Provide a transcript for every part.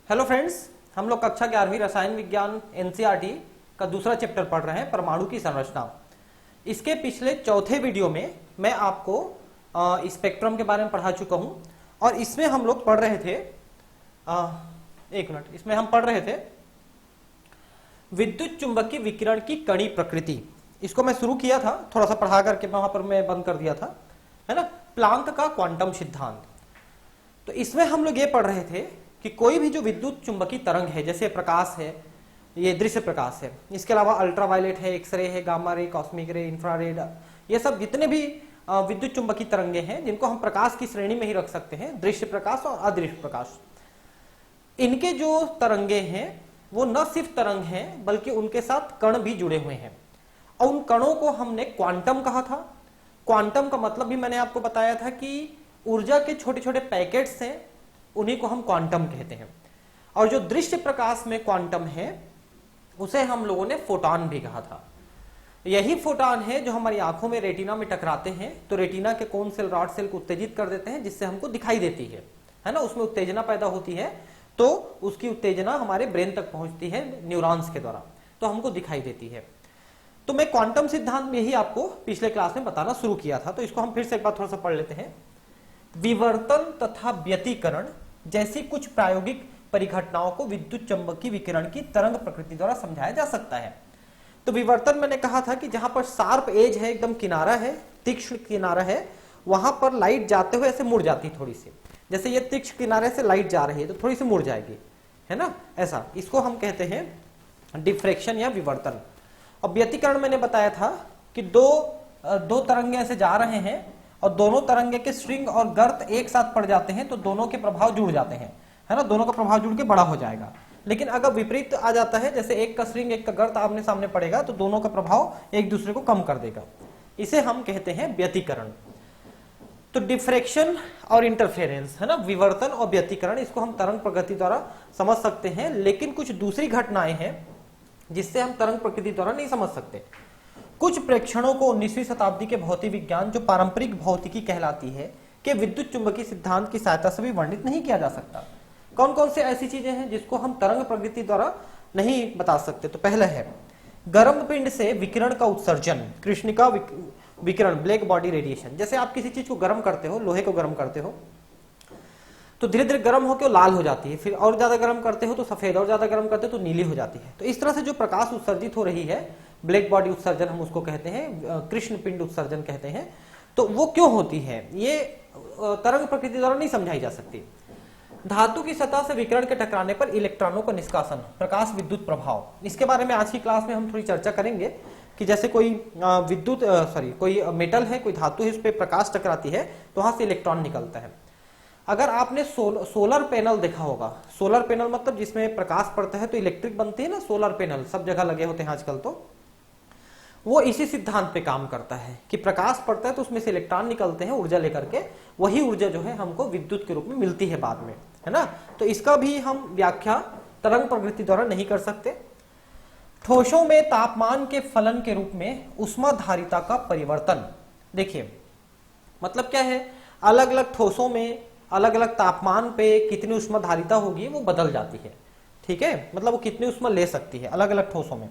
Hello friends, हम लोग कक्षा 11वीं रसायन विज्ञान एनसीईआरटी का दूसरा चैप्टर पढ़ रहे हैं, परमाणु की संरचना। इसके पिछले चौथे वीडियो में मैं आपको स्पेक्ट्रम के बारे में पढ़ा चुका हूं और इसमें हम लोग पढ़ रहे थे इसमें हम पढ़ रहे थे विद्युत चुंबकीय विकिरण की कणी प्रकृति। इसको मैं शुरू किया था, थोड़ा सा पढ़ा करके वहां पर मैं बंद कर दिया था, है ना। प्लांक का क्वांटम सिद्धांत। तो इसमें हम लोग ये पढ़ रहे थे कि कोई भी जो विद्युत चुंबकीय तरंग है, जैसे प्रकाश है, ये दृश्य प्रकाश है, इसके अलावा अल्ट्रावायलेट है, एक्सरे है, गामा रे, कॉस्मिक रे, इंफ्रारेड, ये सब जितने भी विद्युत चुंबकीय तरंगे हैं जिनको हम प्रकाश की श्रेणी में ही रख सकते हैं, दृश्य प्रकाश और अदृश्य प्रकाश। इनके जो तरंगे हैं वो न सिर्फ तरंग हैं बल्कि उनके साथ कण भी जुड़े हुए हैं और उन कणों को हमने क्वांटम कहा था। क्वांटम का मतलब भी मैंने आपको बताया था कि ऊर्जा के छोटे छोटे पैकेट्स हैं, उन्हीं को हम क्वांटम कहते हैं। और जो दृश्य प्रकाश में क्वांटम है उसे हम लोगों ने फोटॉन भी कहा था। यही फोटॉन है जो हमारी आंखों में रेटिना में टकराते हैं तो रेटिना के कोन सेल, रॉड सेल को उत्तेजित कर देते हैं, जिससे हमको दिखाई देती है ना। उसमें उत्तेजना पैदा होती है तो उसकी उत्तेजना हमारे ब्रेन तक पहुंचती है न्यूरॉन्स के द्वारा, तो हमको दिखाई देती है। तो मैं क्वांटम सिद्धांत में ही आपको पिछले क्लास में बताना शुरू किया था, तो इसको हम फिर से एक बार थोड़ा सा पढ़ लेते हैं। विवर्तन तथा व्यतिकरण जैसी कुछ प्रायोगिक परिघटनाओं को विद्युत चुंबकीय विकिरण की तरंग प्रकृति द्वारा समझाया जा सकता है। तो विवर्तन मैंने कहा था कि जहां पर शार्प एज है, एकदम किनारा है, तीक्ष्ण किनारा है, वहां पर लाइट जाते हुए ऐसे मुड़ जाती थोड़ी सी, जैसे ये तीक्ष्ण किनारे से लाइट जा रही है तो थोड़ी सी मुड़ जाएगी, है ना, ऐसा। इसको हम कहते हैं डिफ्रेक्शन या विवर्तन। और व्यतिकरण मैंने बताया था कि दो तरंगे ऐसे जा रहे हैं और दोनों तरंगे के स्ट्रिंग और गर्त एक साथ पड़ जाते हैं तो दोनों के प्रभाव जुड़ जाते हैं, है ना, दोनों का प्रभाव जुड़ के बड़ा हो जाएगा। लेकिन अगर विपरीत आ जाता है, जैसे एक का स्ट्रिंग एक का गर्त आमने सामने पड़ेगा तो दोनों का प्रभाव एक दूसरे को कम कर देगा, इसे हम कहते हैं व्यतिकरण। तो डिफ्रेक्शन और इंटरफेरेंस, है ना, विवर्तन और व्यतिकरण, इसको हम तरंग प्रकृति द्वारा समझ सकते हैं। लेकिन कुछ दूसरी घटनाएं हैं जिससे हम तरंग प्रकृति द्वारा नहीं समझ सकते। कुछ प्रेक्षणों को 19वीं शताब्दी के भौतिक विज्ञान, जो पारंपरिक भौतिकी कहलाती है, कि विद्युत चुंबकीय सिद्धांत की सहायता से भी वर्णित नहीं किया जा सकता। कौन कौन से ऐसी चीजें हैं जिसको हम तरंग प्रकृति द्वारा नहीं बता सकते? तो पहला है गर्म पिंड से विकिरण का उत्सर्जन, कृष्णिका विकिरण, ब्लैक बॉडी रेडिएशन। जैसे आप किसी चीज को गर्म करते हो, लोहे को गर्म करते हो तो धीरे धीरे गर्म होकर लाल हो जाती है, फिर और ज्यादा गर्म करते हो तो सफेद, और ज्यादा गर्म करते हो तो नीली हो जाती है। तो इस तरह से जो प्रकाश उत्सर्जित हो रही है, ब्लैक बॉडी उत्सर्जन हम उसको कहते हैं, कृष्ण पिंड उत्सर्जन कहते हैं। तो वो क्यों होती है, ये तरंग प्रकृति द्वारा नहीं समझाई जा सकती। धातु की सतह से विकिरण के टकराने पर इलेक्ट्रॉनों का निष्कासन, प्रकाश विद्युत प्रभाव, इसके बारे में आज की क्लास में हम थोड़ी चर्चा करेंगे कि जैसे कोई कोई मेटल है, कोई धातु है, उस पर प्रकाश टकराती है तो वहां से इलेक्ट्रॉन निकलता है। अगर आपने सोलर पैनल देखा होगा, सोलर पैनल मतलब जिसमें प्रकाश पड़ता है तो इलेक्ट्रिक बनती है ना, सोलर पैनल सब जगह लगे होते हैं आजकल, तो वो इसी सिद्धांत पे काम करता है कि प्रकाश पड़ता है तो उसमें से इलेक्ट्रॉन निकलते हैं ऊर्जा लेकर के, वही ऊर्जा जो है हमको विद्युत के रूप में मिलती है बाद में, है ना। तो इसका भी हम व्याख्या तरंग प्रकृति द्वारा नहीं कर सकते। ठोसों में तापमान के फलन के रूप में ऊष्माधारिता का परिवर्तन, देखिए मतलब क्या है, अलग अलग ठोसों में अलग अलग तापमान पे कितनी ऊष्माधारिता होगी वो बदल जाती है, ठीक है, मतलब वो कितनी ऊष्मा ले सकती है अलग अलग ठोसों में।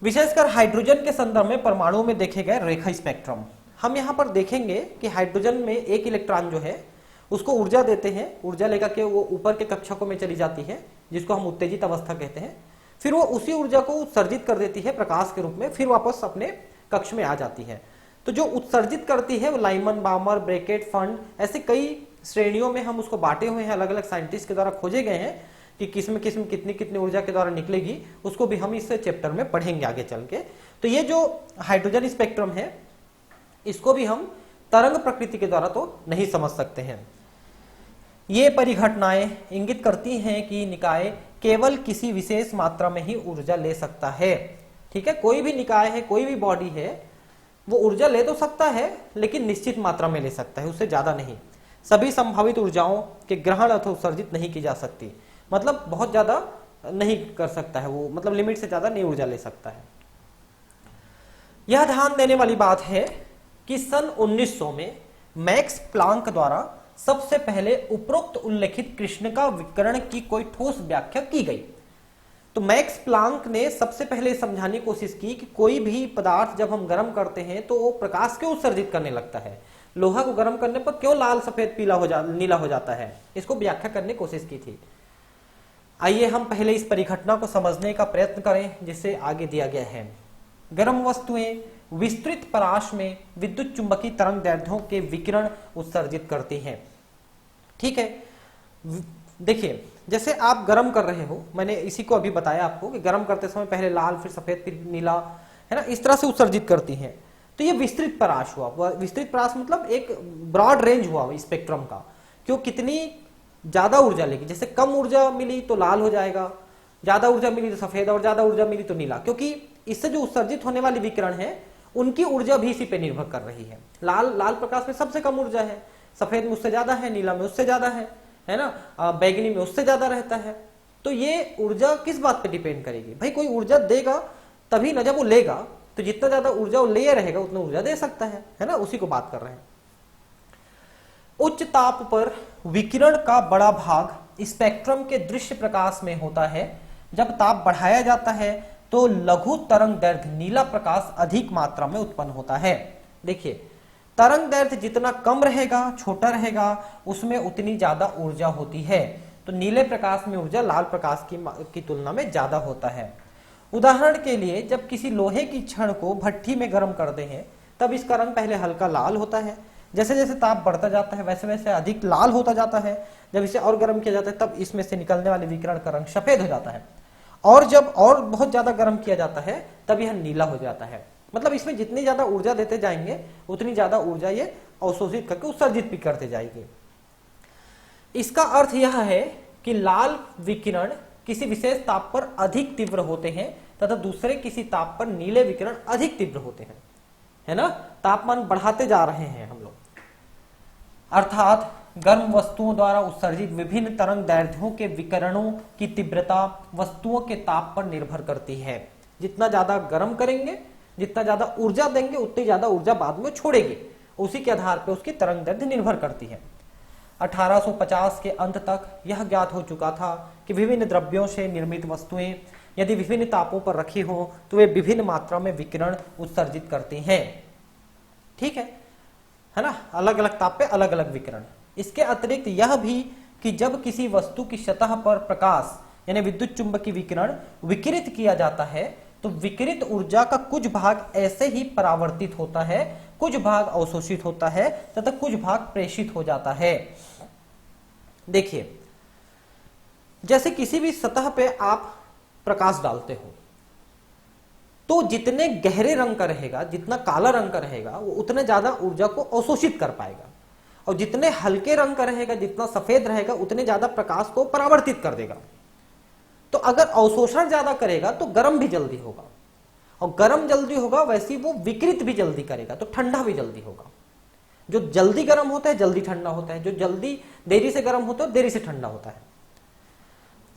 विशेषकर हाइड्रोजन के संदर्भ में परमाणु में देखे गए रेखा स्पेक्ट्रम, हम यहाँ पर देखेंगे कि हाइड्रोजन में एक इलेक्ट्रॉन जो है उसको ऊर्जा देते हैं, ऊर्जा लेकर के वो ऊपर के कक्षकों में चली जाती है जिसको हम उत्तेजित अवस्था कहते हैं, फिर वो उसी ऊर्जा को उत्सर्जित कर देती है प्रकाश के रूप में, फिर वापस अपने कक्ष में आ जाती है। तो जो उत्सर्जित करती है वो लाइमन, बामर, ब्रैकेट, फंड, ऐसे कई श्रेणियों में हम उसको बांटे हुए हैं, अलग अलग साइंटिस्ट के द्वारा खोजे गए हैं कि किस्म किस्म कितनी कितनी ऊर्जा के द्वारा निकलेगी, उसको भी हम इस चैप्टर में पढ़ेंगे आगे चल के। तो ये जो हाइड्रोजन स्पेक्ट्रम है इसको भी हम तरंग प्रकृति के द्वारा तो नहीं समझ सकते हैं। ये परिघटनाएं इंगित करती हैं कि निकाय केवल किसी विशेष मात्रा में ही ऊर्जा ले सकता है, ठीक है। कोई भी निकाय है, कोई भी बॉडी है, वो ऊर्जा ले तो सकता है लेकिन निश्चित मात्रा में ले सकता है, उससे ज्यादा नहीं। सभी संभावित ऊर्जाओं के ग्रहण अथवा उत्सर्जित नहीं की जा सकती, मतलब बहुत ज्यादा नहीं कर सकता है वो, मतलब लिमिट से ज्यादा नहीं ऊर्जा ले सकता है। यह ध्यान देने वाली बात है कि सन 1900 में मैक्स प्लांक द्वारा सबसे पहले उपरोक्त उल्लेखित कृष्णिका विकिरण की कोई ठोस व्याख्या की गई। तो मैक्स प्लांक ने सबसे पहले समझाने की कोशिश की कि कोई भी पदार्थ जब हम गर्म करते हैं तो वो प्रकाश क्यों उत्सर्जित करने लगता है, लोहा को गर्म करने पर क्यों लाल सफेद पीला नीला हो जाता है, इसको व्याख्या करने की कोशिश की थी। आइए हम पहले इस परिघटना को समझने का प्रयत्न करें जिसे आगे दिया गया है। गर्म वस्तुएं विस्तृत परास में विद्युत चुंबकीय तरंग दैर्ध्यों के विकिरण उत्सर्जित करती हैं। ठीक है, देखिए जैसे आप गर्म कर रहे हो, मैंने इसी को अभी बताया आपको कि गर्म करते समय पहले लाल फिर सफेद फिर नीला, है ना, इस तरह से उत्सर्जित करती हैं। तो ये विस्तृत परास हुआ। विस्तृत परास मतलब एक ब्रॉड रेंज हुआ स्पेक्ट्रम का, क्यों कितनी ज्यादा ऊर्जा लेगी। जैसे कम ऊर्जा मिली तो लाल हो जाएगा, ज्यादा ऊर्जा मिली तो सफेद, और ज्यादा ऊर्जा मिली तो नीला, क्योंकि इससे जो उत्सर्जित होने वाली विकिरण है उनकी ऊर्जा भी इसी पे निर्भर कर रही है। लाल प्रकाश में सबसे कम ऊर्जा है, सफेद में उससे ज्यादा है, नीला में उससे ज्यादा है ना, बैगनी में उससे ज्यादा रहता है। तो ये ऊर्जा किस बात पे डिपेंड करेगी भाई, कोई ऊर्जा देगा तभी ना, जब वो लेगा तो जितना ज्यादा ऊर्जा वो ले रहेगा उतना ऊर्जा दे सकता है ना, उसी को बात कर रहे हैं। उच्च ताप पर विकिरण का बड़ा भाग स्पेक्ट्रम के दृश्य प्रकाश में होता है। जब ताप बढ़ाया जाता है तो लघु तरंग दैर्घ्य नीला प्रकाश अधिक मात्रा में उत्पन्न होता है। देखिए तरंग दैर्घ्य जितना कम रहेगा, छोटा रहेगा, उसमें उतनी ज्यादा ऊर्जा होती है। तो नीले प्रकाश में ऊर्जा लाल प्रकाश की तुलना में ज्यादा होता है। उदाहरण के लिए जब किसी लोहे की छड़ को भट्ठी में गर्म करते हैं तब इसका रंग पहले हल्का लाल होता है, जैसे जैसे ताप बढ़ता जाता है वैसे वैसे अधिक लाल होता जाता है। जब इसे और गर्म किया जाता है तब इसमें से निकलने वाले विकिरण का रंग सफेद हो जाता है, और जब और बहुत ज्यादा गर्म किया जाता है तब यह नीला हो जाता है। मतलब इसमें जितनी ज्यादा ऊर्जा देते जाएंगे उतनी ज्यादा ऊर्जा ये अवशोषित करके उत्सर्जित भी करते जाएगी। इसका अर्थ यह है कि लाल विकिरण किसी विशेष ताप पर अधिक तीव्र होते हैं तथा दूसरे किसी ताप पर नीले विकिरण अधिक तीव्र होते हैं, है ना। तापमान बढ़ाते जा रहे हैं हम लोग, अर्थात गर्म वस्तुओं द्वारा उत्सर्जित विभिन्न तरंग दैर्ध्यों के विकिरणों की तीव्रता वस्तुओं के ताप पर निर्भर करती है। जितना ज्यादा गर्म करेंगे, जितना ज्यादा ऊर्जा देंगे, उतनी ज्यादा ऊर्जा बाद में छोड़ेगी, उसी के आधार पर उसकी तरंग दैर्ध्य निर्भर करती है। 1850 के अंत तक यह ज्ञात हो चुका था कि विभिन्न द्रव्यों से निर्मित वस्तुएं यदि विभिन्न तापों पर रखी हो तो वे विभिन्न मात्रा में विकिरण उत्सर्जित करती हैं। ठीक है ना, अलग अलग ताप पे अलग अलग विकिरण। इसके अतिरिक्त यह भी कि जब किसी वस्तु की सतह पर प्रकाश यानी विद्युत चुंबकीय विकिरण विकिरित किया जाता है तो विकिरित ऊर्जा का कुछ भाग ऐसे ही परावर्तित होता है, कुछ भाग अवशोषित होता है तथा कुछ भाग प्रेषित हो जाता है। देखिए जैसे किसी भी सतह पे आप प्रकाश डालते हो तो जितने गहरे रंग का रहेगा, जितना काला रंग का रहेगा, वो उतने ज्यादा ऊर्जा को अवशोषित कर पाएगा, और जितने हल्के रंग का रहेगा, जितना सफेद रहेगा, उतने ज्यादा प्रकाश को परावर्तित कर देगा। तो अगर अवशोषण ज्यादा करेगा तो गर्म भी जल्दी होगा, और गर्म जल्दी होगा वैसे वो विकृत भी जल्दी करेगा तो ठंडा भी जल्दी होगा। जो जल्दी गर्म होता है जल्दी ठंडा होता है, जो जल्दी देरी से गर्म होता है देरी से ठंडा होता है।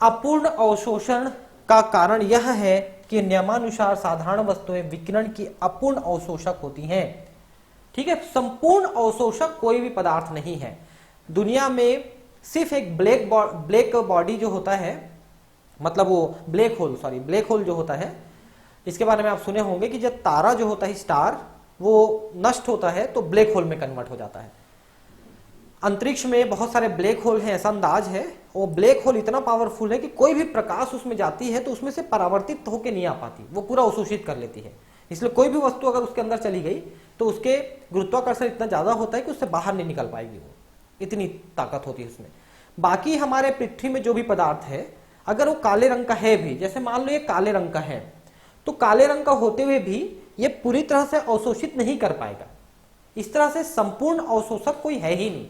अपूर्ण अवशोषण का कारण यह है कि नियमानुसार साधारण वस्तुएं विकिरण की अपूर्ण अवशोषक होती हैं। ठीक है, संपूर्ण अवशोषक कोई भी पदार्थ नहीं है दुनिया में। सिर्फ एक ब्लैक बॉडी जो होता है, मतलब वो ब्लैक होल जो होता है, इसके बारे में आप सुने होंगे कि जब तारा जो होता है स्टार वो नष्ट होता है तो ब्लैक होल में कन्वर्ट हो जाता है। अंतरिक्ष में बहुत सारे ब्लैक होल हैं, ऐसा अंदाज है। वो ब्लैक होल इतना पावरफुल है कि कोई भी प्रकाश उसमें जाती है तो उसमें से परावर्तित होकर नहीं आ पाती, वो पूरा अवशोषित कर लेती है। इसलिए कोई भी वस्तु अगर उसके अंदर चली गई तो उसके गुरुत्वाकर्षण इतना ज्यादा होता है कि उससे बाहर नहीं निकल पाएगी, वो इतनी ताकत होती है उसमें। बाकी हमारे पृथ्वी में जो भी पदार्थ है अगर वो काले रंग का है भी, जैसे मान लो ये काले रंग का है, तो काले रंग का होते हुए भी ये पूरी तरह से अवशोषित नहीं कर पाएगा। इस तरह से संपूर्ण अवशोषक कोई है ही नहीं,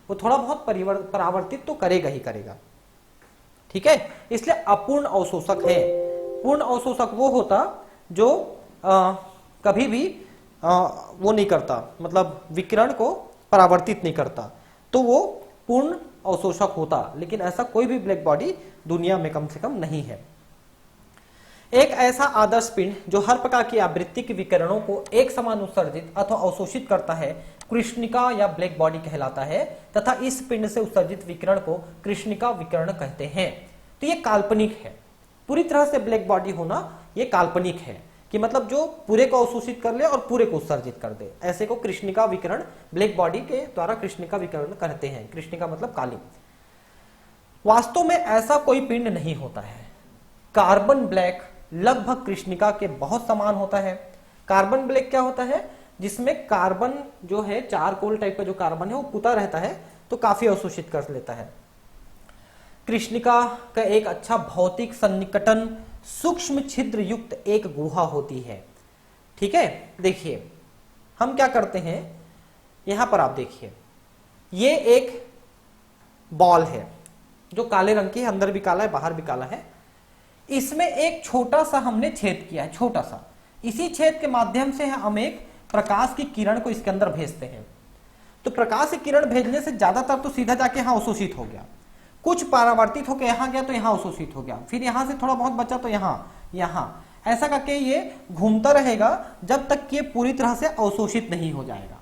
वो थोड़ा बहुत परावर्तित तो करेगा ही करेगा। ठीक है, इसलिए अपूर्ण अवशोषक है। पूर्ण अवशोषक वो होता जो कभी भी वो नहीं करता, मतलब विकिरण को परावर्तित नहीं करता, तो वो पूर्ण अवशोषक होता। लेकिन ऐसा कोई भी ब्लैक बॉडी दुनिया में कम से कम नहीं है। एक ऐसा आदर्श पिंड जो हर प्रकार की आवृत्तिक विकिरणों को एक समान उत्सर्जित अथवा अवशोषित करता है कृष्णिका या ब्लैक बॉडी कहलाता है, तथा इस पिंड से उत्सर्जित विकिरण को कृष्णिका विकिरण कहते हैं। तो ये काल्पनिक है, पूरी तरह से ब्लैक बॉडी होना ये काल्पनिक है कि मतलब जो पूरे को अवशोषित कर ले और पूरे को उत्सर्जित कर दे, ऐसे को कृष्णिका विकिरण ब्लैक बॉडी के द्वारा कृष्णिका विकिरण कहते हैं। कृष्णिका मतलब काली। वास्तव में ऐसा कोई पिंड नहीं होता है। कार्बन ब्लैक लगभग कृष्णिका के बहुत समान होता है। कार्बन ब्लैक क्या होता है? जिसमें कार्बन जो है चारकोल टाइप का जो कार्बन है वो पुता रहता है तो काफी अवशोषित कर लेता है। कृष्णिका का एक अच्छा भौतिक सन्निकटन सूक्ष्म छिद्र युक्त एक गुहा होती है। ठीक है, देखिए हम क्या करते हैं, यहां पर आप देखिए ये एक बॉल है जो काले रंग की है, अंदर भी काला है बाहर भी काला है। इसमें एक छोटा सा हमने छेद किया है, छोटा सा। इसी छेद के माध्यम से हम एक प्रकाश की किरण को इसके अंदर भेजते हैं। तो प्रकाश की किरण भेजने से ज्यादातर तो सीधा जाके यहां अवशोषित हो गया, कुछ परावर्तित होकर यहां गया तो यहां अवशोषित हो गया, फिर यहां से थोड़ा बहुत बचा तो यहां ऐसा करके ये घूमता रहेगा जब तक कि ये पूरी तरह से अवशोषित नहीं हो जाएगा।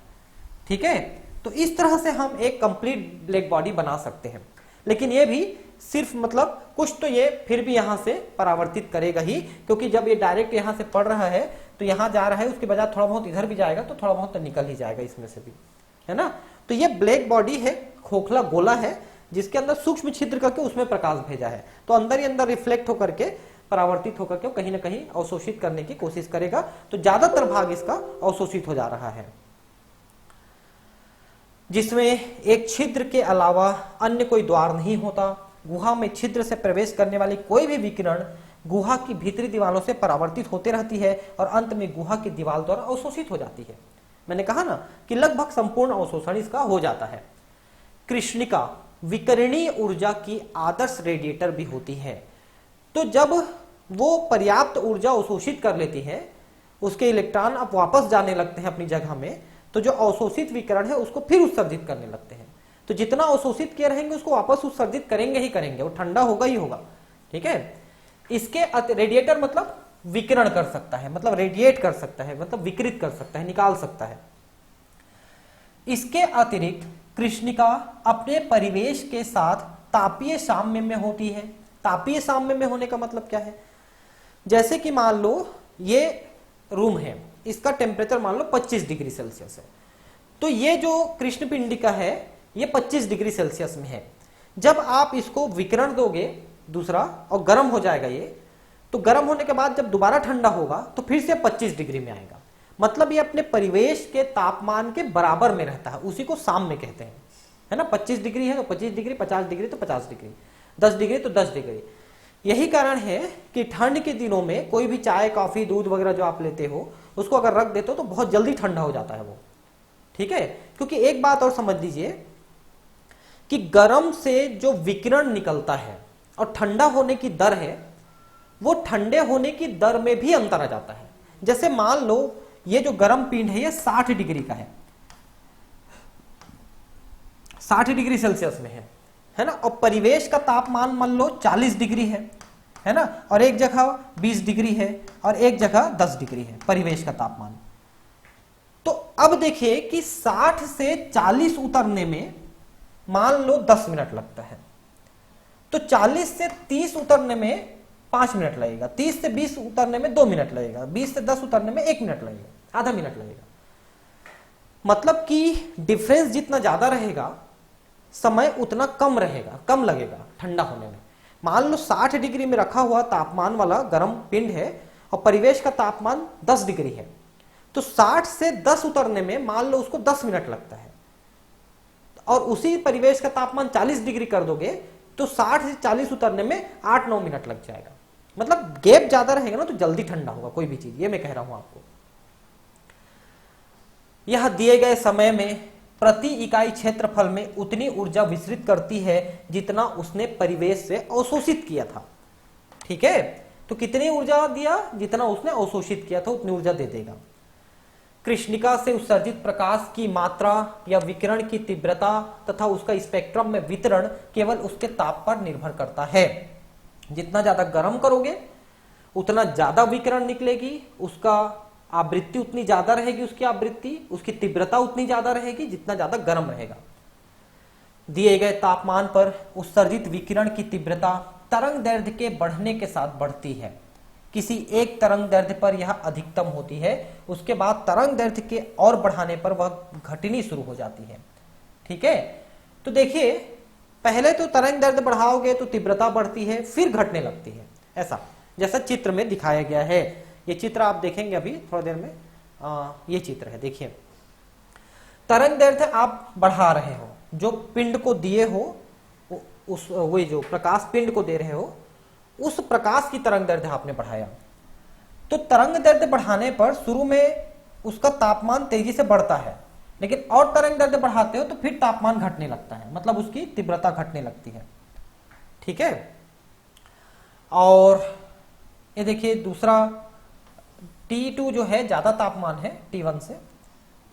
ठीक है, तो इस तरह से हम एक कंप्लीट ब्लैक बॉडी बना सकते हैं। लेकिन ये भी सिर्फ मतलब कुछ तो ये फिर भी यहां से परावर्तित करेगा ही, क्योंकि जब ये डायरेक्ट यहां से पड़ रहा है तो यहां जा रहा है, उसके बजाय थोड़ा बहुत इधर भी जाएगा तो थोड़ा बहुत तो निकल ही जाएगा इसमें से भी, है ना। तो ये ब्लैक बॉडी है, खोखला गोला है जिसके अंदर सूक्ष्म छिद्र करके उसमें प्रकाश भेजा है, तो अंदर ही अंदर रिफ्लेक्ट होकर के परावर्तित होकर के कहीं ना कहीं अवशोषित करने की कोशिश करेगा। तो ज्यादातर भाग इसका अवशोषित हो जा रहा है, जिसमें एक छिद्र के अलावा अन्य कोई द्वार नहीं होता। गुहा में छिद्र से प्रवेश करने वाली कोई भी विकिरण गुहा की भीतरी दीवारों से परावर्तित होते रहती है और अंत में गुहा की दीवार द्वारा अवशोषित हो जाती है। मैंने कहा ना कि लगभग संपूर्ण अवशोषण इसका हो जाता है। कृष्णिका विकिरणीय ऊर्जा की आदर्श रेडिएटर भी होती है। तो जब वो पर्याप्त ऊर्जा अवशोषित कर लेती है, उसके इलेक्ट्रॉन अब वापस जाने लगते हैं अपनी जगह में, तो जो अवशोषित विकिरण है उसको फिर उत्सर्जित करने लगते हैं। तो जितना अवशोषित किए रहेंगे उसको वापस उत्सर्जित करेंगे ही करेंगे, वो ठंडा होगा ही होगा। ठीक है, इसके रेडिएटर मतलब विकिरण कर सकता है, मतलब रेडिएट कर सकता है, मतलब विकृत कर सकता है, निकाल सकता है। इसके अतिरिक्त कृष्णिका अपने परिवेश के साथ तापीय साम्य में होती है। तापीय साम्य में होने का मतलब क्या है? जैसे कि मान लो ये रूम है, इसका टेम्परेचर मान लो 25 डिग्री सेल्सियस है, तो ये जो कृष्ण पिंडिका है ये 25 डिग्री सेल्सियस में है। जब आप इसको विकिरण दोगे दूसरा और गर्म हो जाएगा ये, तो गर्म होने के बाद जब दोबारा ठंडा होगा तो फिर से 25 डिग्री में आएगा। मतलब ये अपने परिवेश के तापमान के बराबर में रहता है, उसी को साम्य कहते हैं, है ना। 25 डिग्री है तो 25 डिग्री, 50 डिग्री तो 50 डिग्री, 10 डिग्री तो 10 डिग्री। यही कारण है कि ठंड के दिनों में कोई भी चाय कॉफी दूध वगैरह जो आप लेते हो उसको अगर रख देते हो तो बहुत जल्दी ठंडा हो जाता है वो। ठीक है, क्योंकि एक बात और समझ लीजिए कि गर्म से जो विकिरण निकलता है और ठंडा होने की दर है, वो ठंडे होने की दर में भी अंतर आ जाता है। जैसे मान लो ये जो गर्म पिंड है ये 60 डिग्री का है, 60 डिग्री सेल्सियस में है ना, और परिवेश का तापमान मान लो 40 डिग्री है ना, और एक जगह 20 डिग्री है और एक जगह 10 डिग्री है परिवेश का तापमान। तो अब देखिए कि 60 से 40 उतरने में मान लो 10 मिनट लगता है, तो 40 से 30 उतरने में 5 मिनट लगेगा, 30 से 20 उतरने में 2 मिनट लगेगा, 20 से 10 उतरने में 1 मिनट लगेगा, आधा मिनट लगेगा। मतलब कि डिफरेंस जितना ज्यादा रहेगा समय उतना कम रहेगा, कम लगेगा ठंडा होने में। मान लो 60 डिग्री में रखा हुआ तापमान वाला गर्म पिंड है और परिवेश का तापमान 10 डिग्री है, तो 60 से 10 उतरने में मान लो उसको 10 मिनट लगता है, और उसी परिवेश का तापमान 40 डिग्री कर दोगे तो 60 से 40 उतरने में 8-9 मिनट लग जाएगा। मतलब गैप ज्यादा रहेगा ना तो जल्दी ठंडा होगा कोई भी चीज, ये मैं कह रहा हूं आपको। यह दिए गए समय में प्रति इकाई क्षेत्रफल में उतनी ऊर्जा विसरित करती है जितना उसने परिवेश से अवशोषित किया था। ठीक है, तो कितनी ऊर्जा दिया? जितना उसने अवशोषित किया था उतनी ऊर्जा दे देगा। कृष्णिका से उत्सर्जित प्रकाश की मात्रा या विकिरण की तीव्रता तथा उसका स्पेक्ट्रम में वितरण केवल उसके ताप पर निर्भर करता है। जितना ज्यादा गर्म करोगे उतना ज्यादा विकिरण निकलेगी, उसका आवृत्ति उतनी ज्यादा रहेगी, उसकी आवृत्ति, उसकी तीव्रता उतनी ज्यादा रहेगी जितना ज्यादा गर्म रहेगा। दिए गए तापमान पर उत्सर्जित विकिरण की तीव्रता तरंग दैर्ध्य के बढ़ने के साथ बढ़ती है। किसी एक तरंग दैर्ध्य पर यह अधिकतम होती है, उसके बाद तरंग दैर्ध्य के और बढ़ाने पर वह घटनी शुरू हो जाती है। ठीक है, तो देखिए पहले तो तरंग दैर्ध्य बढ़ाओगे तो तीव्रता बढ़ती है, फिर घटने लगती है, ऐसा जैसा चित्र में दिखाया गया है। ये चित्र आप देखेंगे अभी थोड़ी देर में। ये चित्र है, देखिए तरंग दैर्ध्य आप बढ़ा रहे हो, जो पिंड को दिए हो उस वो जो प्रकाश पिंड को दे रहे हो उस प्रकाश की तरंग दैर्ध्य आपने बढ़ाया। तो तरंग दैर्ध्य बढ़ाने पर शुरू में उसका तापमान तेजी से बढ़ता है, लेकिन और तरंग दैर्ध्य बढ़ाते हो तो फिर तापमान घटने लगता है, मतलब उसकी तीव्रता घटने लगती है। ठीक है, और ये देखिए दूसरा T2 जो है ज्यादा तापमान है T1 से,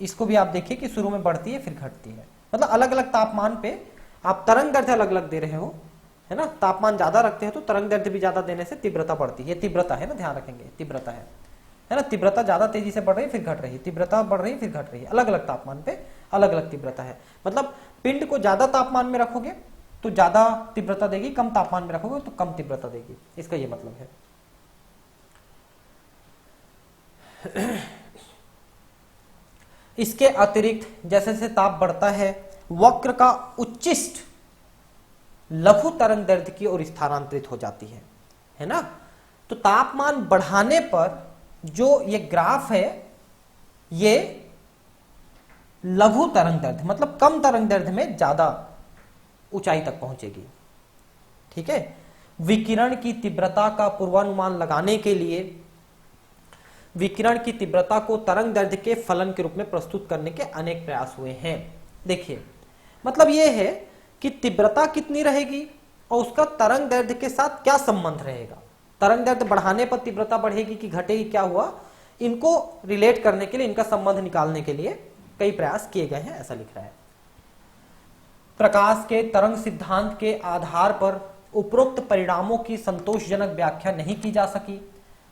इसको भी आप देखिए कि शुरू में बढ़ती है फिर घटती है। मतलब अलग अलग तापमान पे आप तरंग दैर्ध्य अलग अलग दे रहे हो, है ना। तापमान ज्यादा रखते हैं तो तरंग दैर्ध्य भी ज्यादा देने से तीव्रता बढ़ती है। तीव्रता है ना, ध्यान रखेंगे तीव्रता है ना। तीव्रता ज्यादा तेजी से बढ़ रही फिर घट रही, तीव्रता बढ़ रही फिर घट रही, अलग अलग तापमान पे अलग अलग तीव्रता है। मतलब पिंड को ज्यादा तापमान में रखोगे तो ज्यादा तीव्रता देगी, कम तापमान में रखोगे तो कम तीव्रता देगी, इसका ये मतलब है। इसके अतिरिक्त जैसे जैसे ताप बढ़ता है वक्र का उच्चिष्ट लघु तरंग दैर्ध्य की ओर स्थानांतरित हो जाती है ना। तो तापमान बढ़ाने पर जो ये ग्राफ है ये लघु तरंग दैर्ध्य मतलब कम तरंग दैर्ध्य में ज्यादा ऊंचाई तक पहुंचेगी। ठीक है, विकिरण की तीव्रता का पूर्वानुमान लगाने के लिए विकिरण की तीव्रता को तरंग दैर्ध्य के फलन के रूप में प्रस्तुत करने के अनेक प्रयास हुए हैं। देखिए मतलब यह है कि तीव्रता कितनी रहेगी और उसका तरंग दैर्ध्य के साथ क्या संबंध रहेगा। तरंग दैर्ध्य बढ़ाने पर तीव्रता बढ़ेगी कि घटेगी, क्या हुआ, इनको रिलेट करने के लिए, इनका संबंध निकालने के लिए कई प्रयास किए गए हैं, ऐसा लिख रहा है। प्रकाश के तरंग सिद्धांत के आधार पर उपरोक्त परिणामों की संतोषजनक व्याख्या नहीं की जा सकी।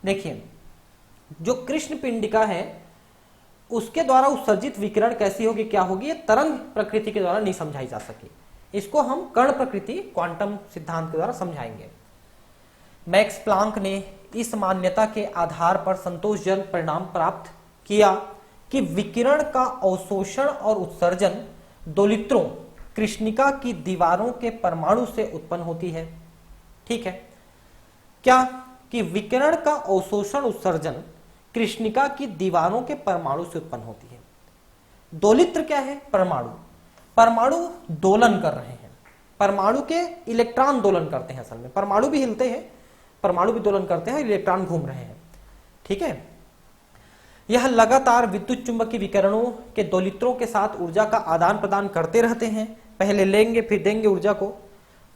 देखिए जो कृष्ण पिंडिका है उसके द्वारा उत्सर्जित विकिरण कैसी होगी, क्या होगी, ये तरंग प्रकृति के द्वारा नहीं समझाई जा सकी। इसको हम कण प्रकृति क्वांटम सिद्धांत के द्वारा समझाएंगे। मैक्स प्लांक ने इस मान्यता के आधार पर संतोषजनक परिणाम प्राप्त किया कि विकिरण का अवशोषण और उत्सर्जन दोलित्रों कृष्णिका की दीवारों के परमाणु से उत्पन्न होती है। ठीक है, क्या कि विकिरण का अवशोषण उत्सर्जन कृष्णिका की दीवारों के परमाणु से उत्पन्न होती है। दोलित्र क्या है, परमाणु। परमाणु दोलन कर रहे हैं, परमाणु के इलेक्ट्रॉन दोलन करते हैं। असल में परमाणु भी हिलते हैं, परमाणु भी दोलन करते हैं, इलेक्ट्रॉन घूम रहे हैं। ठीक है, यह लगातार विद्युत चुंबकीय विकिरणों के दोलित्रों के साथ ऊर्जा का आदान प्रदान करते रहते हैं, पहले लेंगे फिर देंगे ऊर्जा को।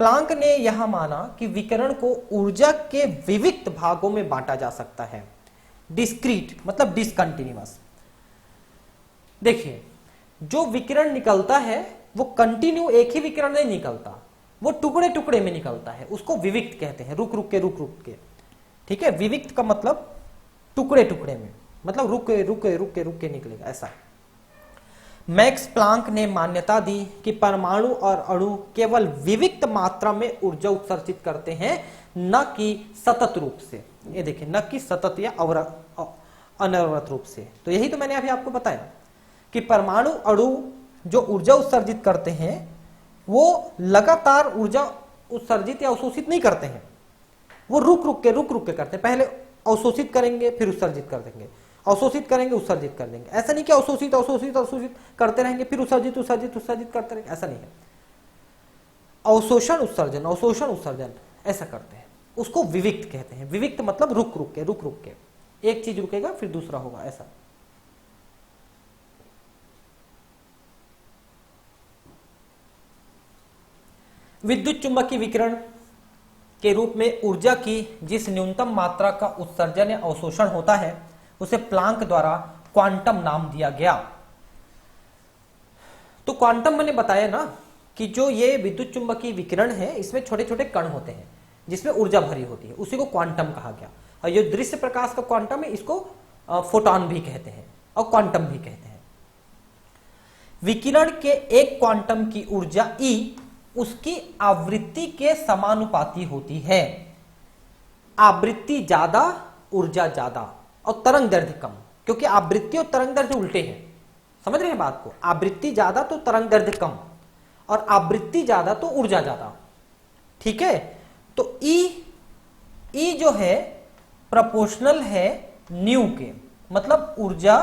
प्लांक ने यह माना कि विकिरण को ऊर्जा के विविक्त भागों में बांटा जा सकता है। डिस्क्रीट मतलब डिसकंटिन्यूअस। देखिए जो विकिरण निकलता है वो कंटिन्यू एक ही विकिरण नहीं निकलता, वो टुकड़े टुकड़े में निकलता है, उसको विविक्त कहते हैं, रुक रुक के। ठीक है, विविक्त का मतलब टुकड़े टुकड़े में, मतलब रुक के निकलेगा, ऐसा। मैक्स प्लांक ने मान्यता दी कि परमाणु और अणु केवल विविक्त मात्रा में ऊर्जा उत्सर्जित करते हैं, न कि सतत रूप से। ये देखिए, न कि सतत या अनवरत रूप से। तो यही तो मैंने अभी आपको बताया कि परमाणु अणु जो ऊर्जा उत्सर्जित करते हैं वो लगातार ऊर्जा उत्सर्जित या अवशोषित नहीं करते हैं, वो रुक रुक के करते हैं। पहले अवशोषित करेंगे फिर उत्सर्जित कर देंगे, अवशोषित करेंगे उत्सर्जित कर देंगे। ऐसा नहीं कि अवशोषित करते रहेंगे फिर उत्सर्जित करते रहेंगे, ऐसा नहीं है। अवशोषण उत्सर्जन ऐसा करते हैं, उसको विविक्त कहते हैं। विविक्त मतलब रुक रुक के, एक चीज रुकेगा फिर दूसरा होगा, ऐसा। विद्युत चुंबकीय विकिरण के रूप में ऊर्जा की जिस न्यूनतम मात्रा का उत्सर्जन या अवशोषण होता है उसे प्लांक द्वारा क्वांटम नाम दिया गया। तो क्वांटम मैंने बताया ना कि जो ये विद्युत चुंबकीय विकिरण है इसमें छोटे छोटे कण होते हैं जिसमें ऊर्जा भरी होती है, उसी को क्वांटम कहा गया। और जो दृश्य प्रकाश का क्वांटम है इसको फोटॉन भी कहते हैं और क्वांटम भी कहते हैं। विकिरण के एक क्वांटम की ऊर्जा E उसकी आवृत्ति के समानुपाती होती है। आवृत्ति ज्यादा, ऊर्जा ज्यादा और तरंग दैर्ध्य कम, क्योंकि आवृत्ति और तरंग दैर्ध्य उल्टे हैं। समझ रहे हैं बात को? आवृत्ति ज्यादा तो तरंग दैर्ध्य कम, और आवृत्ति ज्यादा तो ऊर्जा ज्यादा। ठीक है, तो ई जो है प्रोपोर्शनल है न्यू के, मतलब ऊर्जा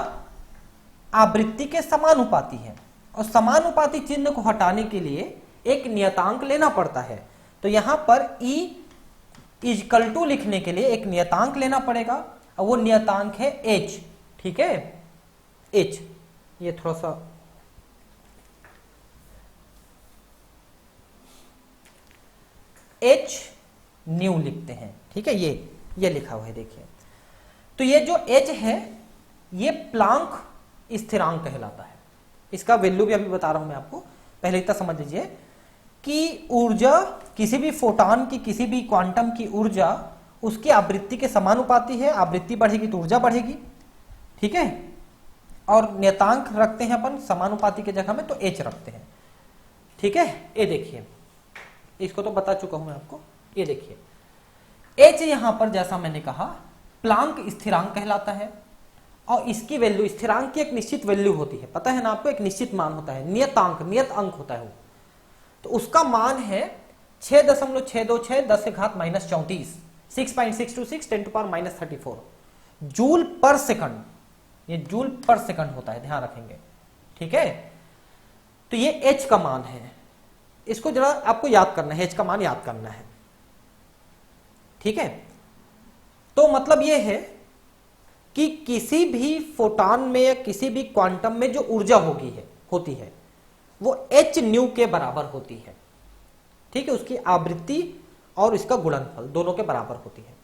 आवृत्ति के समानुपाती है, और समानुपाती चिन्ह को हटाने के लिए एक नियतांक लेना पड़ता है। तो यहां पर E इजकल टू लिखने के लिए एक नियतांक लेना पड़ेगा, और वो नियतांक है H। ठीक है, H, ये थोड़ा सा H न्यू लिखते हैं। ठीक है, ये लिखा हुआ है, देखिए। तो ये जो H है ये प्लांक स्थिरांक कहलाता है। इसका वैल्यू भी अभी बता रहा हूं मैं आपको, पहले इतना समझ लीजिए कि ऊर्जा किसी भी फोटॉन की, किसी भी क्वांटम की ऊर्जा उसकी आवृत्ति के समानुपाती है। आवृत्ति बढ़ेगी तो ऊर्जा बढ़ेगी। ठीक है, और नियतांक रखते हैं अपन समानुपाती के जगह में, तो H रखते हैं। ठीक है, ये देखिए, इसको तो बता चुका हूं मैं आपको। ये देखिए H यहां पर जैसा मैंने कहा प्लांक स्थिरांक कहलाता है, और इसकी वैल्यू, स्थिरांक की एक निश्चित वैल्यू होती है, पता है ना आपको, एक निश्चित मान होता है, नियतांक, नियत अंक होता है वो। तो उसका मान है 6.626 10 से घात -34, 6.626 10 to the power -34 जूल पर सेकंड। ये जूल पर सेकंड होता है, ध्यान रखेंगे। ठीक है, तो ये H का मान है, इसको जरा आपको याद करना है, H का मान याद करना है। ठीक है, तो मतलब ये है कि किसी भी फोटॉन में या किसी भी क्वांटम में जो ऊर्जा होती है वो H न्यू के बराबर होती है। ठीक है, उसकी आवृत्ति और इसका गुणनफल दोनों के बराबर होती है।